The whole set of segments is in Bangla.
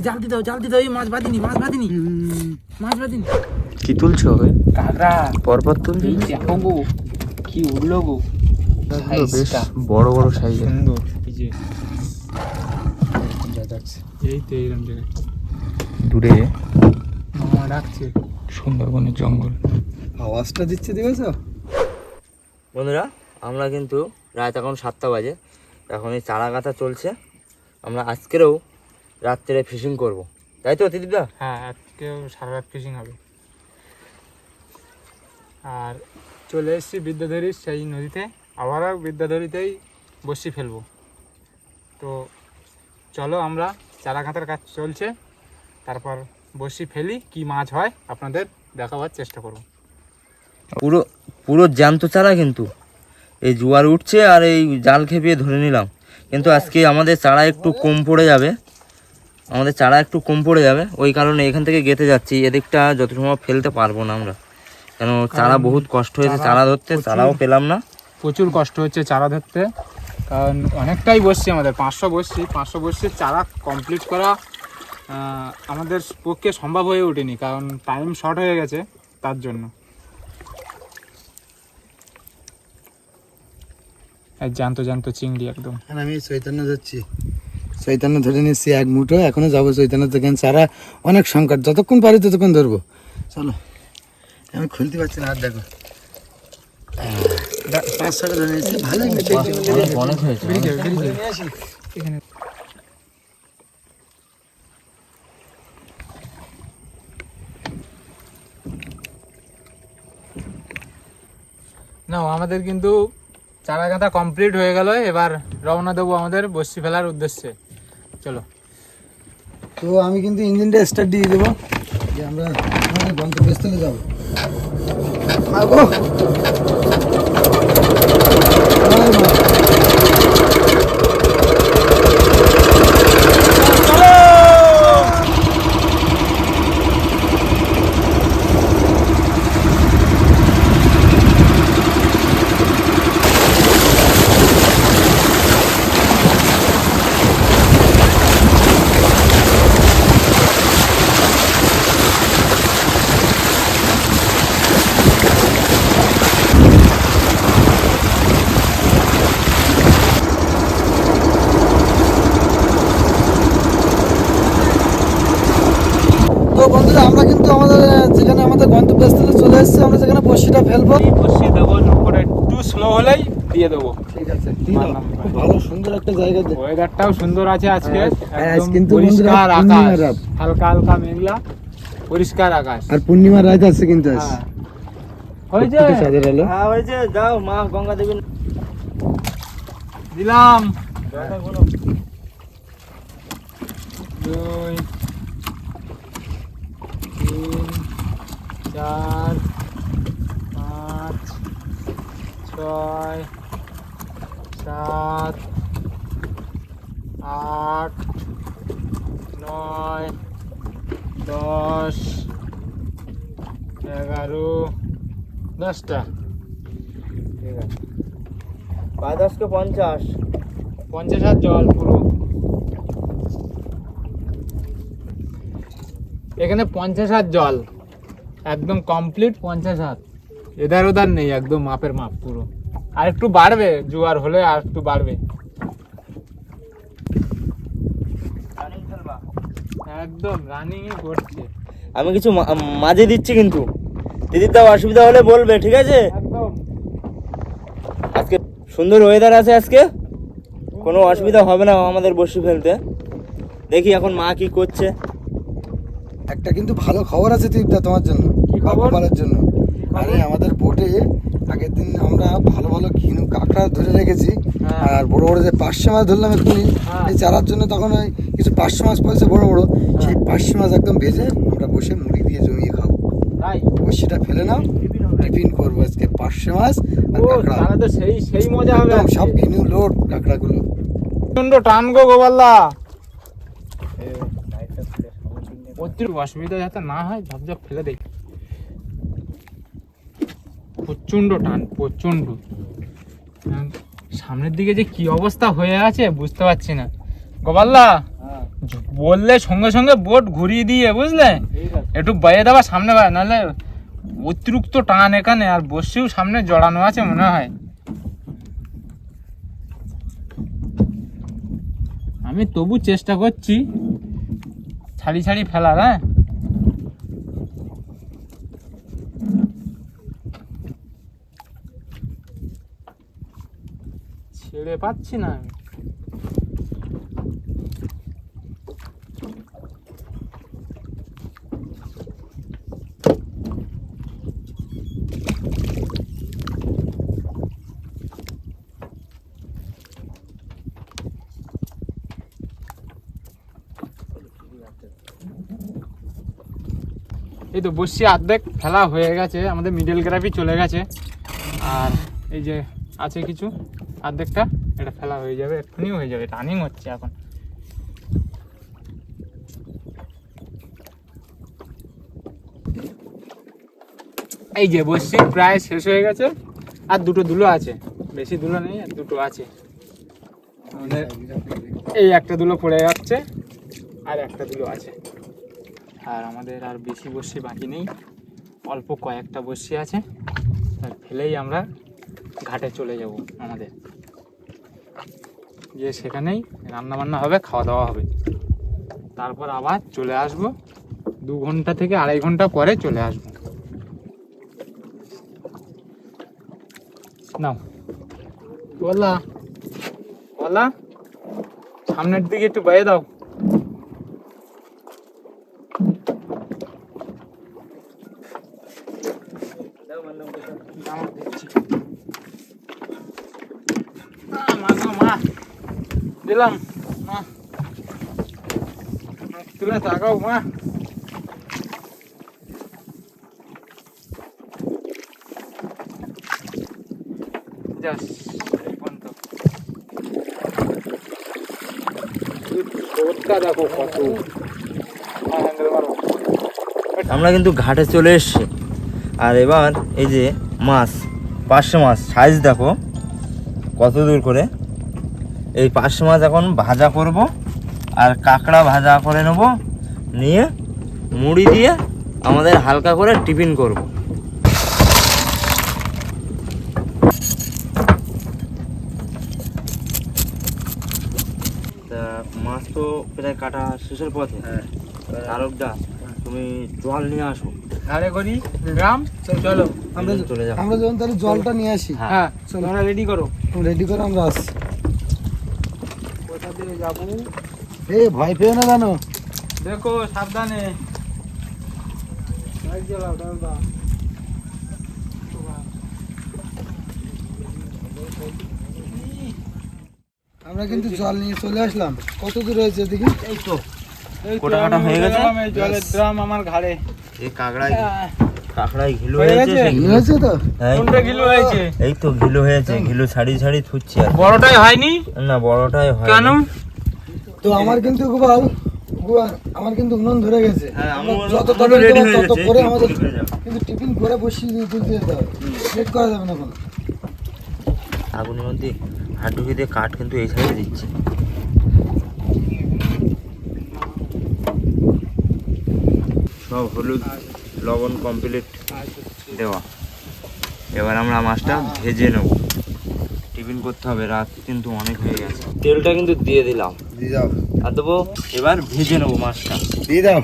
জাল দিতে ওই মাছ বাঁধিনি কি তুলছো? কাঁকড়া পরপর তুলছি। দেখো গো কি উঠলো গো, বেশ বড় বড় সাইজের। সুন্দর। এই তো এইরকম জায়গায় দূরে মামা ডাকছে, সুন্দরবনের জঙ্গল। আওয়াজটা দিচ্ছে দেখেছ বন্ধুরা? আমরা কিন্তু রাত এখন 7টা বাজে, এখন এই চারা গাঁথা চলছে। আমরা আজকেরও রাত্রে ফিশিং করব, তাই তো ত্রিদীপদা? হ্যাঁ আজকেও সারা রাত ফিশিং হবে। আর চলে এসেছি বিদ্যাধরী সেই নদীতে, আবারও বিদ্যাধরীতেই বসি ফেলবো। তো চলো আমরা চারা গাঁথার কাজ চলছে, তারপর বসি ফেলি, কি মাছ হয় আপনাদের দেখাবার চেষ্টা করব। পুরো জ্যান্ত চারা, কিন্তু এই জোয়ার উঠছে আর এই জাল খেপিয়ে ধরে নিলাম। কিন্তু আজকে আমাদের চারা একটু কম পড়ে যাবে, ওই কারণে এখান থেকে গেঁথে যাচ্ছি। এদিকটা যত সময় ফেলতে পারবো না আমরা, কেন চারা বহুত কষ্ট হয়েছে চারা ধরতে, চারাও পেলাম না। প্রচুর কষ্ট হচ্ছে চারা ধরতে, কারণ অনেকটাই বসছি আমাদের, 500 বসছি চারা কমপ্লিট করা আমাদের পক্ষে সম্ভব হয়ে ওঠেনি, কারণ টাইম শর্ট হয়ে গেছে তার জন্য। জ্যান্ত চিংড়ি একদম। আমি চৈতন্য যাচ্ছি, চৈতন্য ধরে নিচ্ছি এক মুঠো, এখনো যাবো চৈতন্য থেকে। চারা অনেক সংকট, যতক্ষণ পারি ততক্ষণ ধরবো। চলো, আমি খুলতে পারছি না, আর দেখো 500 ধরে নিচ্ছি, ভালোই অনেক হয়েছে। না আমাদের কিন্তু চারা গাঁথা কমপ্লিট হয়ে গেল, এবার রওনা দেবো আমাদের বসি ফেলার উদ্দেশ্যে। চলো। তো আমি কিন্তু ইঞ্জিনটা স্টার্ট দিয়ে দেবো, যে আমরা আমাদের গন্তব্যস্থলে যাবো। তো বন্ধুরা, আমরা কিন্তু আমাদের যেখানে আমাদের গন্তব্যস্থলে চলে এসেছি, আমরা যেখানে বড়শিটা ফেলবো। বসি দেবো, নৌকোটা একটু স্লো হলেই দিয়ে দেবো। ঠিক আছে, খুব ভালো সুন্দর একটা জায়গা। ওয়েদারটাও সুন্দর আছে আজকে, আজ কিন্তু পরিষ্কার আকাশ, রাত, হালকা হালকা মেঘলা, পরিষ্কার আকাশ। আর পূর্ণিমার রাত আছে কিন্তু আজ। হয়েছে, হ্যাঁ হয়েছে, যাও মা গঙ্গা দেবী দিলাম। 2 3 4 5 6 7 8 9 10 11 10টা। ঠিক আছে, 10কে 50 আর জল পুরো এখানে 50 আর জল একদম কমপ্লিট 50 হাত, এধার ওধার নেই, একদম মাপের মাপ পুরো। আর একটু বাড়বে, জোয়ার হলে আর একটু বাড়বে। একদম রানিং এ করছে। আমি কিছু মাঝে দিচ্ছি, কিন্তু দিদির দাও অসুবিধা হলে বলবে, ঠিক আছে? একদম আজকে সুন্দর ওয়েদার আছে, আজকে কোনো অসুবিধা হবে না আমাদের বসি ফেলতে। দেখি এখন মা কি করছে। একটা কিন্তু ভালো খবর আছে তীর্থা তোমার জন্য, কি খবর? বলার জন্য। আরে আমাদের বোটে আগের দিন আমরা ভালো ভালো কাঁকড়া ধরে রেখেছি, আর বড় বড় যে 500 মাছ ধরলাম এক্ষুনি এই চারার জন্য, তখন ওই কিছু 500 মাছ পড়েছে বড় বড়, সেই 500 মাছ একদম ভেজে আমরা বসে মুড়ি দিয়ে জমিয়ে খাবো। তাই বসিটা ফেলে নাও, টিফিন করবো আজকে 500 মাছ আর ও কাঁকড়া। তাহলে তো সেই মজা হবে। একদম সব ঘিনু লোড কাঁকড়াগুলো। প্রচন্ড টান গো গোপাল্লা, প্রচুর অসুবিধা যাতে না হয়, ঝপঝপ ফেলে দেই। প্রচন্ড টান, প্রচন্ড। সামনের দিকে যে কি অবস্থা হয়ে আছে বুঝতে পারছি না গোপাল্লা। বললে সঙ্গে সঙ্গে বোট ঘুরিয়ে দিয়ে, বুঝলে, একটু বাইরে দেওয়া সামনে বাইরে, নাহলে অতিরিক্ত টান এখানে, আর বসিও সামনে জড়ানো আছে মনে হয়। আমি তবু চেষ্টা করছি ছাড়ি ছাড়ি ফেলার। হ্যাঁ, ছেড়ে পাচ্ছি না আমি। এই তো বসছি, অর্ধেক ফেলা হয়ে গেছে, আমাদের মিডল গ্রাফি চলে গেছে, আর এই যে আছে কিছু অর্ধেকটা, এটা ফেলা হয়ে যাবে, এক্ষুনি হয়ে যাবে, রানিং হচ্ছে এখন। এই যে বসছি প্রায় শেষ হয়ে গেছে, আর দুটো দুলো আছে, বেশি দুলো নেই, আর দুটো আছে আমাদের। এই একটা দুলো পড়ে যাচ্ছে, আর একটা দুলো আছে, আর আমাদের আর বেশি বসি বাকি নেই, অল্প কয়েকটা বসি আছে, আর ফেলেই আমরা ঘাটে চলে যাব আমাদের, গিয়ে সেখানেই রান্না বান্না হবে, খাওয়া দাওয়া হবে, তারপর আবার চলে আসব, 2 ঘন্টা থেকে 2.5 ঘন্টা পরে চলে আসব। নাও বলা বলা, সামনের দিকে একটু বাইরে দাও। দিলাম মা, তুলে তাকাও মা। দেখো কত, আমরা কিন্তু ঘাটে চলে এসেছি, আর এবার এই যে মাছ, পার্শে মাছ সাইজ দেখো কত দূর করে। এই পার্শে মাছ এখন ভাজা করব, আর কাঁকড়া ভাজা করে নেব, নিয়ে মুড়ি দিয়ে আমাদের হালকা করে টিফিন করব। তা মাছ তো প্রায় কাটা শেষের পথে। তারকদা, তুমি জল নিয়ে আসো, ঘাড়ে করি গ্রাম, চলো আমরা চলে যাবো। আমরা যখন তাহলে জলটা নিয়ে আসি। হ্যাঁ তোমরা রেডি করো, রেডি করে আমরা আসি। কোথা দিয়ে যাবো ভয় পেও না জানো, দেখো সাবধানে, লাইট জ্বালাও দাদা। আমরা কিন্তু জল নিয়ে চলে আসলাম। কত দূর হয়েছে এদিকে? এই তো এই তো কোটা কাটা আমি হয়ে গেছে? এই জলের ড্রাম আমার ঘাড়ে। এই কাঁকড়ায় ঘিলু হয়ে হয়েছে। গেছে? ঘিলু হয়েছে তো? এই তো, কোনটা কিলো হয়েছে? এই তো ঘিলু হয়েছে, ঘিলু ছাড়ি ছাড়ি থুচ্ছি আর। বড়টাই হয়নি না, বড়টাই হয়। কেন? তো আমার কিন্তু গোপাল, আমার কিন্তু উনুন ধরে গেছে। হ্যাঁ, আমরা আমারও- যত আমারও তাড়াতাড়ি ready দেবো হয়ে তত গেছে, করে একটু আমাদের হয়ে যাবে। কিন্তু টিফিন করে বসিয়ে দিয়ে তুলতে যেতে হবে, লেট করা যাবে না কোনো। আগুনের মধ্যে হাত ঢুকিয়ে দিয়ে কাঠ কিন্তু এই সাইডে দিচ্ছে। সব হলুদ লবণ কমপ্লিট দেওয়া। এবার আমরা মাছটা ভেজে নেব, টিফিন করতে হবে, রাত কিন্তু অনেক হয়ে গেছে। তেলটা কিন্তু দিয়ে দিলাম, দিয়ে দাও, আর দেবো এবার ভেজে নেবো মাছটা। দিয়ে দাও।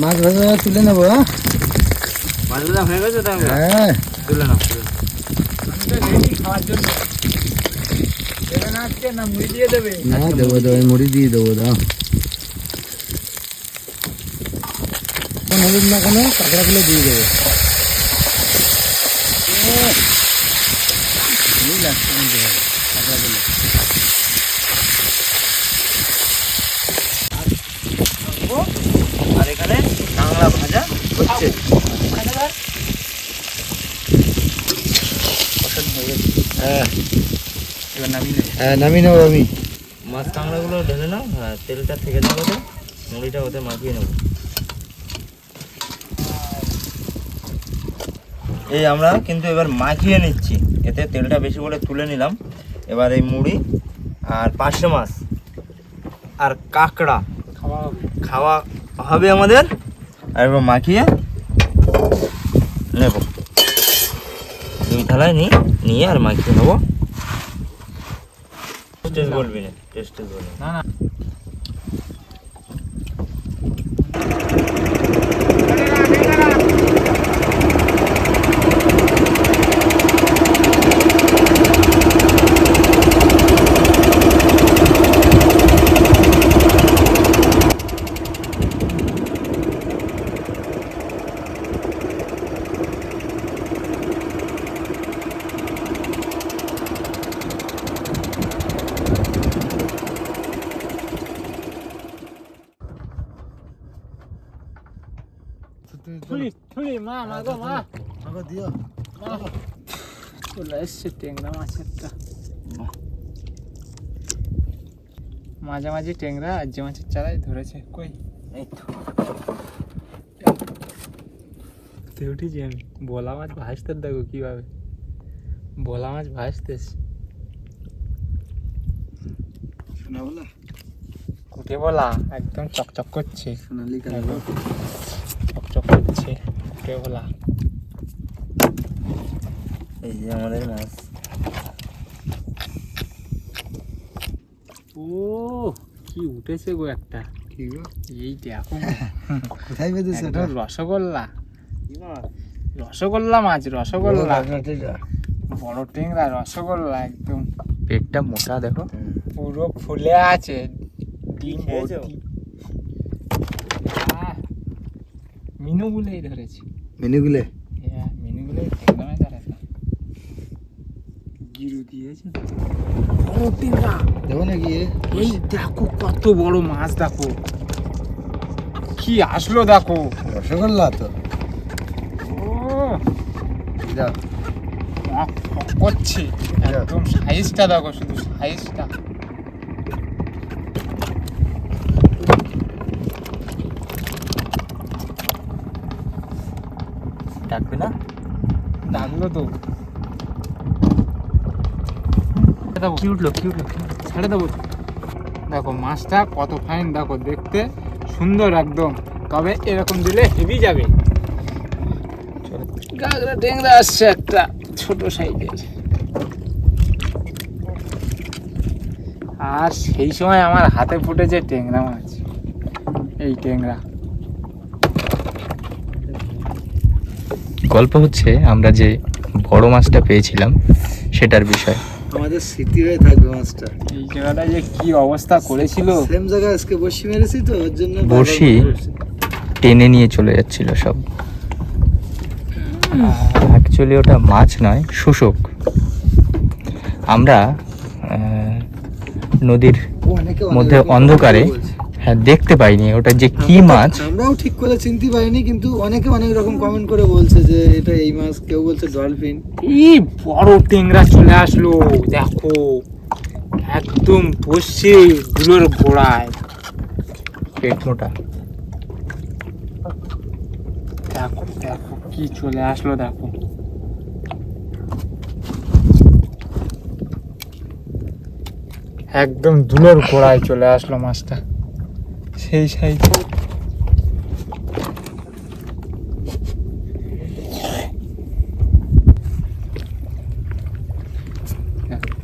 মাছ ভাজা তুলে নেবো। হ্যাঁ মাছ ভাজা হয়ে গেছে তাহলে? হ্যাঁ, তুলে নাও, তুলে নাও। খাওয়ার জন্য দেবে না আজকে, না মুড়ি দিয়ে দেবে? না দেবো দেবো, মুড়ি দিয়ে দেবো। দাও হলুদ না কেন, কাঁকড়াগুলো দিয়ে দেবো। লাগছে কিন্তু কাঁকড়াগুলো। আর এখানে কাঁকড়া ভাজা হচ্ছে। হ্যাঁ এবার নামিয়ে নেবে। হ্যাঁ, নামিয়ে নেবো আমি। মাছ কাঁকড়াগুলো ঢেলে নাও, হ্যাঁ তেলটা থেকে যাবে, ওতে মুড়িটা ওতে মাখিয়ে নেব। এই আমরা কিন্তু এবার মাখিয়ে নিচ্ছি, এতে তেলটা বেশি করে তুলে নিলাম। এবার এই মুড়ি আর পার্শে মাছ আর কাঁকড়া খাওয়া হবে আমাদের, আর এবার মাখিয়ে নেব। 2 থালায় নিয়ে আর মাখিয়ে নেবো। টেস্ট বলবি না, টেস্ট বলবি না না থুলি মা গো মা আমাকে দিও। চলে এসছে ট্যাংরা মাছেরটা। মাঝামাঝি ট্যাংরা আর যে মাছের চারাই ধরেছে। কই উঠেছি আমি। ভোলা মাছ ভাসতে দেখো কিভাবে, ভোলা মাছ ভাসতেছে। শোনা বলা কুটে বলা একদম চকচক করছে, সোনালি কালার। চকচক করছে কুটে বলা। এই যে আমাদের মাছ। ও কি উঠেছে গো একটা। কি গো? এই দেখো কোথায় বেঁধেছে এটা? একদম রসগোল্লা, রসগোল্লা মাছ, রসগোল্লা বড় ট্যাংরা রসগোল্লা একদম। পেটটা মোটা দেখো, পুরো ফুলে আছে, ডিম ভর্তি। মিনুগুলোই ধরেছি, মেনুগুলো হ্যাঁ মিনুগুলোই ট্যাংরা মাছ ধরেছে। গিরু দিয়েছে বড় ট্যাংরা। দেবো নাকি? এই দেখো কত বড় মাছ, দেখো কি আসলো, দেখো রসগোল্লা তো। ও যাও ফক ফক করছে একদম। সাইজটা দেখো, শুধু সাইজটা। ডাকবে না? ডাকলো তো, কি উঠলো? ছেড়ে দেবো। দেখো মাছটা কত ফাইন, দেখো দেখতে সুন্দর একদম। তবে এরকম দিলে হেভি যাবে। গাগরা ট্যাংরা আসছে একটা ছোট সাইজের। আর সেই সময় আমার হাতে ফুটেছে ট্যাংরা মাছ, এই ট্যাংরা। গল্প হচ্ছে আমরা যে বড় মাছটা পেয়েছিলাম সেটার বিষয়। আমাদের স্মৃতি হয়ে থাকবে মাছটা। এই জায়গাটা যে কি অবস্থা করেছিল। সেম জায়গায় আজকে বসি মেরেছি তো, ওর জন্য বড়শি টেনে নিয়ে চলে যাচ্ছিল সব। অ্যাকচুয়ালি ওটা মাছ নয়, শোষক। আমরা নদীর অনেকে মধ্যে অনেক রকম অন্ধকারে বলছে। হ্যাঁ দেখতে পাইনি ওটা যে কি মাছ। আমরাও ঠিক করে চিনতে পারিনি, কিন্তু অনেকে অনেক রকম কমেন্ট করে বলছে যে এটা এই মাছ, কেউ বলছে ডলফিন। এই বড় ট্যাংরা চলে আসলো, দেখো একদম বসছে গুলোর গোড়ায়। পেট মোটা। দেখো দেখো কি চলে আসলো, দেখো একদম দুলোর গোড়ায় চলে আসলো মাছটা, সেই সাইজ।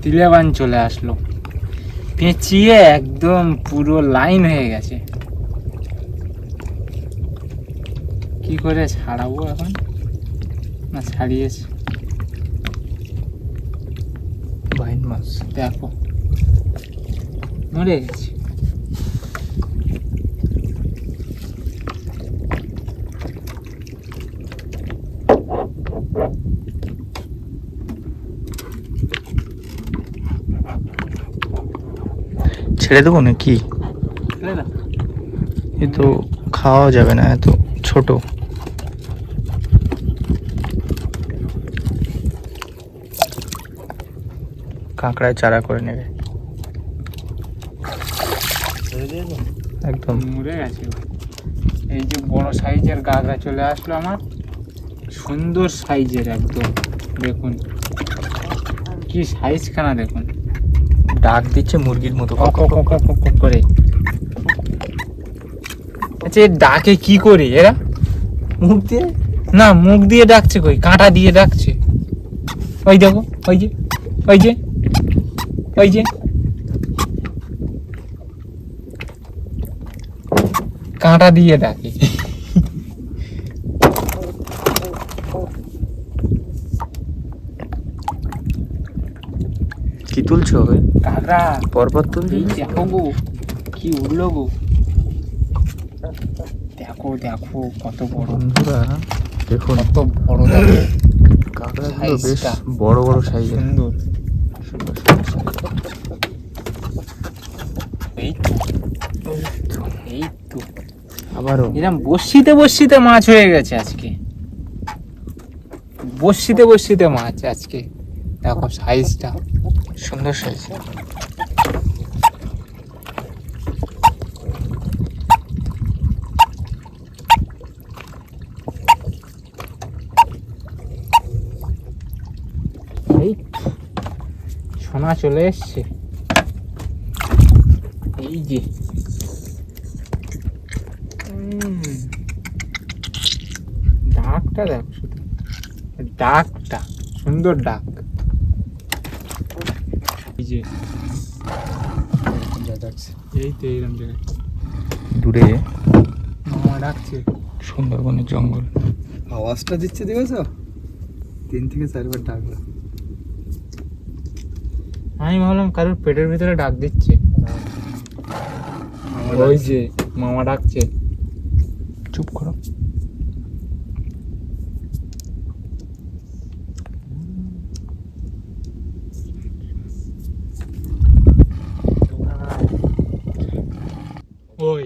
তিলেবান চলে আসলো, পেঁচিয়ে একদম পুরো লাইন হয়ে গেছে। কি করে ছাড়াবো এখন? না ছাড়িয়েছে, বাইন মাছ। দেখো মরে গেছে। ছেড়ে দেবো নাকি? এ তো খাওয়া যাবে না, এত ছোট। কাঁকড়ায় চারা করে নেবে। একদম মরে গেছে ভাই। এই যে বড় সাইজের গাগরা চলে আসলো আমার, সুন্দর সাইজের একদম। দেখুন কি সাইজ খানা দেখুন, ডাক দিচ্ছে মুরগির মতো কক কক কক কক কক করে। আচ্ছা এর ডাকে কি করে এরা? মুখ দিয়ে না মুখ দিয়ে ডাকছে কই, কাঁটা দিয়ে ডাকছে। ওই দেখো, ওই যে ওই যে ওই যে কাঁটা দিয়ে ডাকে। কি তুলছো কাঁকড়া পরপর তুলছো? এই দেখো গো কি উড়লো গো, দেখো দেখো কত বড়, বন্ধুরা দেখুন কত বড় দেখো, কাঁকড়াগুলো বেশ সাইজটা। বড় বড় সাইজের। সুন্দর। এই তো এই তো আবারও এরকম বড়শিতে বড়শিতে মাছ হয়ে গেছে আজকে, বড়শিতে বড়শিতে মাছ আজকে। দেখো সাইজটা, সুন্দর সাইজ। এই সোনা চলে এসছে, এই যে ডাকটা দেখো শুধু, ডাকটা সুন্দর ডাক। এই যে এই তো এইরকম জায়গায় দূরে মামা ডাকছে। সুন্দরবনের জঙ্গল। আওয়াজটা দিচ্ছে দেখেছো, 3 থেকে 4 বার ডাকলো। আমি ভাবলাম কারোর পেটের ভিতরে ডাক দিচ্ছে, ওই যে মামা ডাকছে। চুপ করো। ওই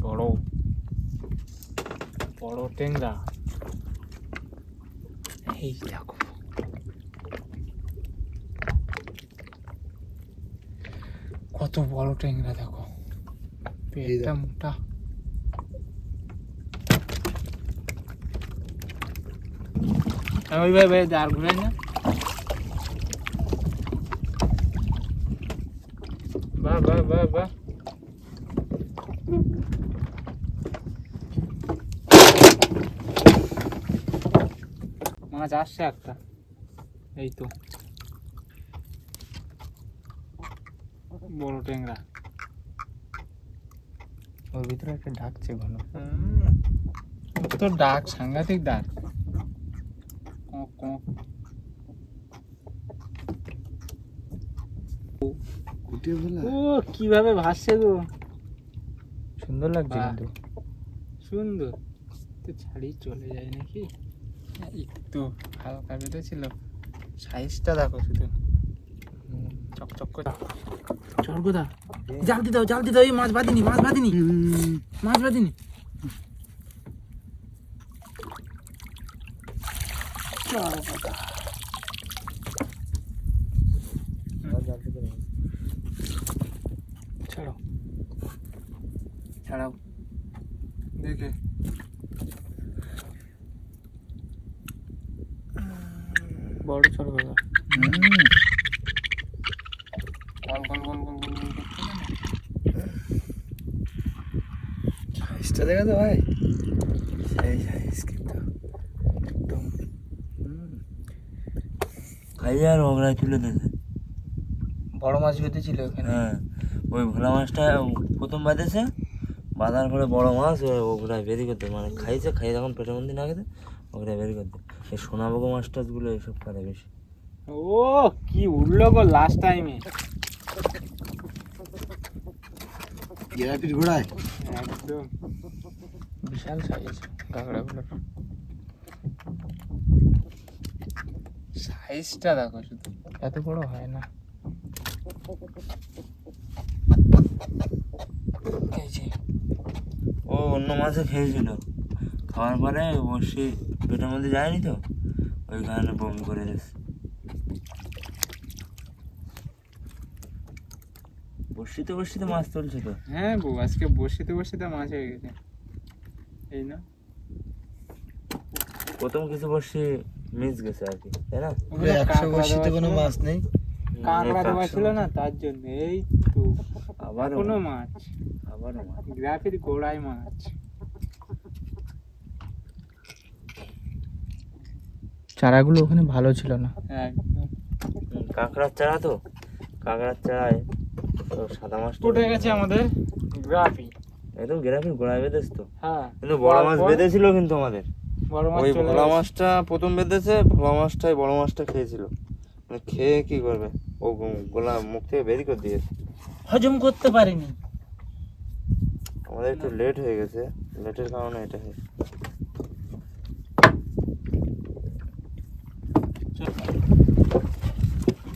বড় বড় টেংরা, এই দেখো কত বড় টেংরা, দেখো পেটটা মোটা। ওই ভাই ভাই আর ঘুরে না, বাহ বাহ বাহ বাহ। মাছ আসছে একটা, এই তো বড় টেংরা। ওর ভিতরে একটা ডাকছে ঘন। তো ডাক সাংঘাতিক ডাক, কক কক। কুটিয়ে বলে ও কিভাবে ভাসছে গো, সুন্দর লাগছে বাহ। কিন্তু। সুন্দর তো, ছাড়ি চলে যায় নাকি, একটু হালকা বেঁধেছিল। সাইজটা দেখো শুধু, চকচক করে। চরগোদা জাল দিতে দাও, জাল দিতে দাও, এই মাছ বাঁধিনি, মাছ বাঁধিনি, মাছ বাঁধিনি। চরগোদা ছাড়ো, ছাড়াও দেখে। বড় চরগোদা, গোল গোল গোল গোল গোল গোল করছে না? সাইজটা দেখেছো ভাই, সেই সাইজ কিন্তু একদম। খাইয়ে আর ওগড়ায় তুলে দিয়েছে। বড় মাছ বেঁধেছিল ওখানে। হ্যাঁ, ওই ভোলা মাছটা প্রথম বাঁধেছে, বাঁধার পরে বড় মাছ ওগড়ায় বেরি করতে, মানে খাইছে, খাই যখন পেটের মধ্যে না খেতে ওগড়ায় বেরি করতে। এই সোনাবগো মাছ টাছগুলো এইসব করে বেশি। ও কি উঠলো গো লাস্ট টাইমে, গেরাপির ঘোড়ায় একদম বিশাল সাইজ কাঁকড়াগুলো। সাইজটা দেখো শুধু, এত বড় হয় না। এই যে ও অন্য মাছে খেয়েছিল, খাওয়ার পরে বসি পেটের মধ্যে যায়নি তো, ওই কারণে বমি করে দিচ্ছে। বসিতে বসিতে মাছ তুলছে তো। হ্যাঁ বউ, আজকে বসিতে বসিতে মাছ হয়ে গেছে। এই না, প্রথম কিছু বসি মিস গেছে আর কি, তাই না? ওগুলো 100 কাঁকড়া বড়শিতে দেওয়া কোনো ছিল না। মাছ নেই। কাঁকড়া দেওয়া ছিল না, তার জন্য। এই তো আবার কোনো মাছ, আবারও মাছ। গ্রাফের গোড়ায় মাছ। চারাগুলো ওখানে ভালো ছিল না একদম। কাঁকড়ার চারা তো, কাঁকড়ার চারায় তো সাদা মাছ উঠে গেছে আমাদের গ্রাফি। একদম গ্রাফির গোড়ায় বেঁধেছে তো, হ্যাঁ, কিন্তু বড় মাছ তারপর বেঁধেছিল কিন্তু আমাদের। বড় মাছ ওই চলে ভোলা গেছে। মাছটা প্রথম বেঁধেছে, ভোলা মাছটাই বড় মাছটা খেয়েছিল, মানে খেয়ে কি করবে, ও গোলা মুখ থেকে বেরি করে দিয়েছে। হজম করতে পারিনি। আমাদের একটু লেট হয়ে গেছে, লেটের কারণে এটা হয়েছে।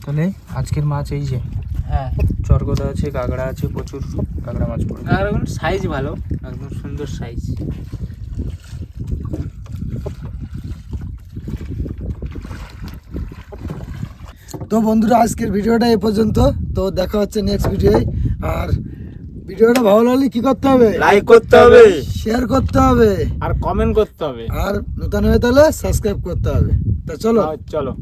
তাহলে আজকের মাছ এই যে হ্যাঁ, চরগদা আছে, কাঁকড়া আছে, প্রচুর কাঁকড়া মাছ পড়ে। কাঁকড়াগুলো সাইজ ভালো, একদম সুন্দর সাইজ। তো বন্ধুরা, আজকের ভিডিওটা এই পর্যন্ত। তো দেখা হচ্ছে নেক্সট ভিডিওয়। আর ভিডিওটা ভালো লাগলে কি করতে হবে? লাইক করতে হবে, শেয়ার করতে হবে, আর কমেন্ট করতে হবে। আর নতুন হয়ে তাহলে সাবস্ক্রাইব করতে হবে। তা চলো। চলো।